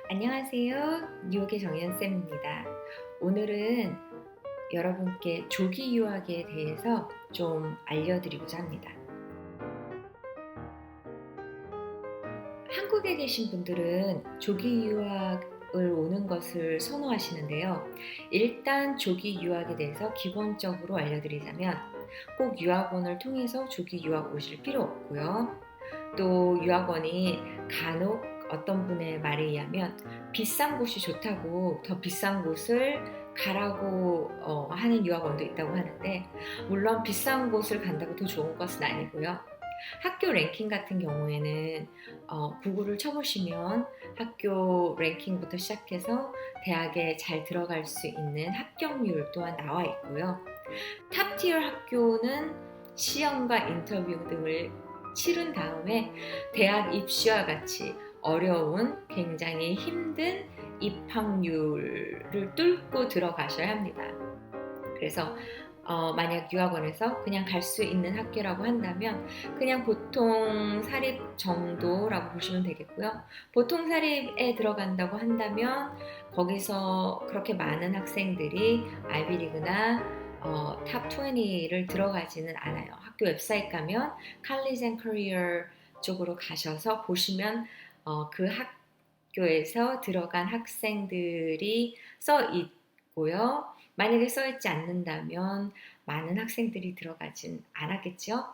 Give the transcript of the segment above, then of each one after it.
안녕하세요. 뉴욕의 정연쌤입니다. 오늘은 여러분께 조기 유학에 대해서 좀 알려드리고자 합니다. 한국에 계신 분들은 조기 유학을 오는 것을 선호하시는데요. 일단 조기 유학에 대해서 기본적으로 알려드리자면 꼭 유학원을 통해서 조기 유학 오실 필요 없고요. 또 유학원이 간혹 어떤 분의 말에 의하면 비싼 곳이 좋다고 더 비싼 곳을 가라고 하는 유학원도 있다고 하는데, 물론 비싼 곳을 간다고 더 좋은 것은 아니고요. 학교 랭킹 같은 경우에는 구글을 쳐보시면 학교 랭킹부터 시작해서 대학에 잘 들어갈 수 있는 합격률 또한 나와 있고요. 탑티어 학교는 시험과 인터뷰 등을 치른 다음에 대학 입시와 같이 어려운 굉장히 힘든 입학률을 뚫고 들어가셔야 합니다. 그래서 만약 유학원에서 그냥 갈 수 있는 학교라고 한다면 그냥 보통 사립 정도라고 보시면 되겠고요. 보통 사립에 들어간다고 한다면 거기서 그렇게 많은 학생들이 아이비리그나 탑 20를 들어가지는 않아요. 학교 웹사이트 가면 College and Career 쪽으로 가셔서 보시면 그 학교에서 들어간 학생들이 써 있고요. 만약에 써있지 않는다면 많은 학생들이 들어가진 않았겠죠.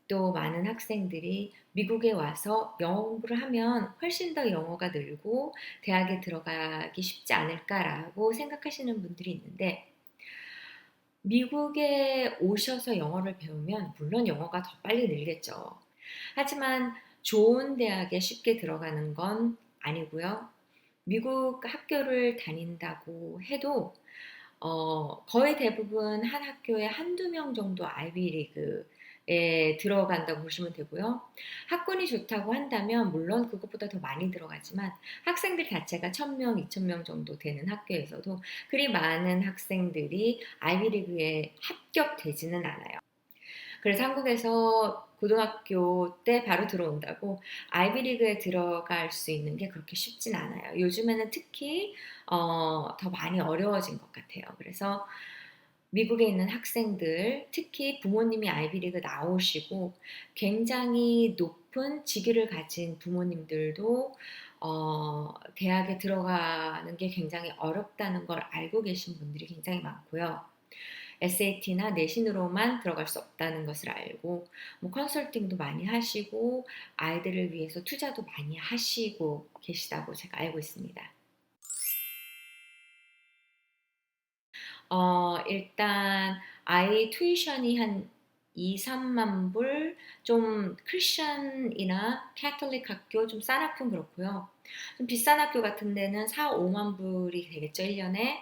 또 많은 학생들이 미국에 와서 영어 공부를 하면 훨씬 더 영어가 늘고 대학에 들어가기 쉽지 않을까라고 생각하시는 분들이 있는데, 미국에 오셔서 영어를 배우면 물론 영어가 더 빨리 늘겠죠. 하지만 좋은 대학에 쉽게 들어가는 건 아니고요. 미국 학교를 다닌다고 해도 거의 대부분 한 학교에 한두 명 정도 아이비리그에 들어간다고 보시면 되고요. 학군이 좋다고 한다면 물론 그것보다 더 많이 들어가지만 학생들 자체가 1000명, 2000명 정도 되는 학교에서도 그리 많은 학생들이 아이비리그에 합격되지는 않아요. 그래서 한국에서 고등학교 때 바로 들어온다고 아이비리그에 들어갈 수 있는 게 그렇게 쉽진 않아요. 요즘에는 특히 더 많이 어려워진 것 같아요. 그래서 미국에 있는 학생들, 특히 부모님이 아이비리그 나오시고 굉장히 높은 직위를 가진 부모님들도 대학에 들어가는 게 굉장히 어렵다는 걸 알고 계신 분들이 굉장히 많고요. SAT나 내신으로만 들어갈 수 없다는 것을 알고 뭐 컨설팅도 많이 하시고 아이들을 위해서 투자도 많이 하시고 계시다고 제가 알고 있습니다. 일단 아이 튜이션이 한 2, 3만 불, 좀 크리스천이나 캐톨릭 학교, 좀 싼 학교는 그렇고요. 좀 비싼 학교 같은 데는 4, 5만 불이 되겠죠, 1년에.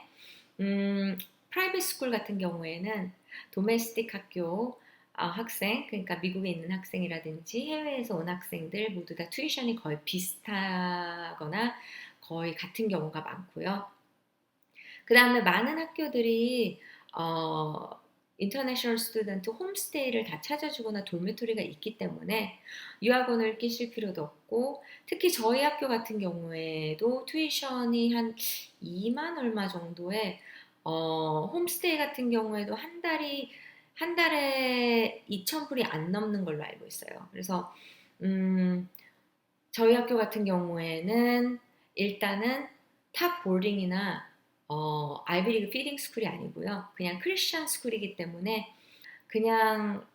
프라이빗 스쿨 같은 경우에는 도메스틱 학교 학생, 그러니까 미국에 있는 학생이라든지 해외에서 온 학생들 모두 다 튜이션이 거의 비슷하거나 거의 같은 경우가 많고요. 그 다음에 많은 학교들이 어, 인터내셔널 스튜던트 홈스테이를 다 찾아주거나 돌메토리가 있기 때문에 유학원을 끼실 필요도 없고, 특히 저희 학교 같은 경우에도 튜이션이 한 2만 얼마 정도에 홈스테이 같은 경우에도 한 달에 2,000불이 안 넘는 걸로 알고 있어요. 그래서 음, 저희 학교 같은 경우에는 일단은 탑 보딩이나 아이비리그 피딩 스쿨이 아니고요. 그냥 크리스천 스쿨이기 때문에 그냥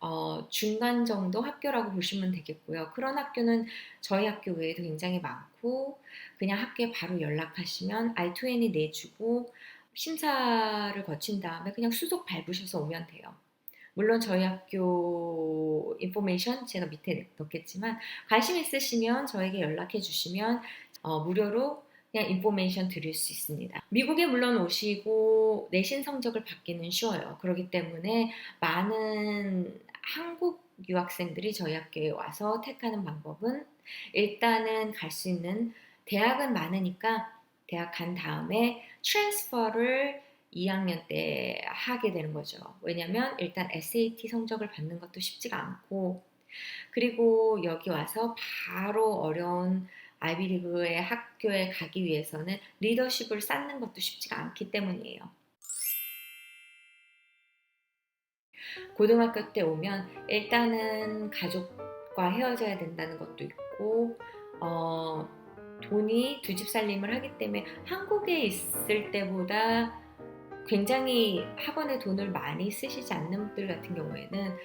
중간 정도 학교라고 보시면 되겠고요. 그런 학교는 저희 학교 외에도 굉장히 많고 그냥 학교에 바로 연락하시면 I-20 내주고 심사를 거친 다음에 그냥 수속 밟으셔서 오면 돼요. 물론 저희 학교 인포메이션 제가 밑에 넣겠지만 관심 있으시면 저에게 연락해 주시면 무료로 그냥 인포메이션 드릴 수 있습니다. 미국에 물론 오시고 내신 성적을 받기는 쉬워요. 그렇기 때문에 많은 한국 유학생들이 저희 학교에 와서 택하는 방법은 일단은 갈 수 있는 대학은 많으니까 대학 간 다음에 트랜스퍼를 2학년 때 하게 되는 거죠. 왜냐면 일단 SAT 성적을 받는 것도 쉽지가 않고 그리고 여기 와서 바로 어려운 아이비리그의 학교에 가기 위해서는 리더십을 쌓는 것도 쉽지가 않기 때문이에요. 고등학교 때 오면 일단은 가족과 헤어져야 된다는 것도 있고, 어, 돈이 두 집 살림을 하기 때문에 한국에 있을 때보다 굉장히 학원에 돈을 많이 쓰시지 않는 분들 같은 경우에는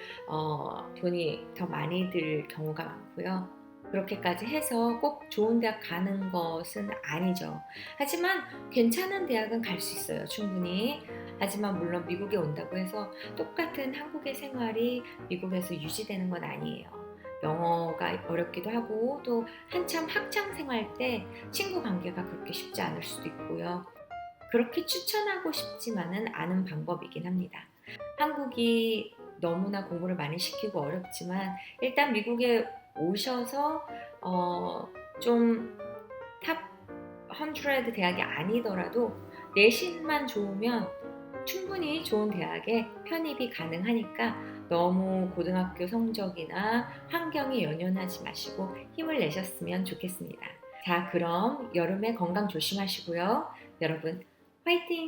돈이 더 많이 들 경우가 많고요. 그렇게까지 해서 꼭 좋은 대학 가는 것은 아니죠. 하지만 괜찮은 대학은 갈 수 있어요, 충분히. 하지만 물론 미국에 온다고 해서 똑같은 한국의 생활이 미국에서 유지되는 건 아니에요. 영어가 어렵기도 하고 또 한참 학창 생활 때 친구 관계가 그렇게 쉽지 않을 수도 있고요. 그렇게 추천하고 싶지만은 않은 방법이긴 합니다. 한국이 너무나 공부를 많이 시키고 어렵지만 일단 미국에 오셔서 좀 탑 100 대학이 아니더라도 내신만 좋으면 충분히 좋은 대학에 편입이 가능하니까 너무 고등학교 성적이나 환경에 연연하지 마시고 힘을 내셨으면 좋겠습니다. 자, 그럼 여름에 건강 조심하시고요. 여러분, 화이팅!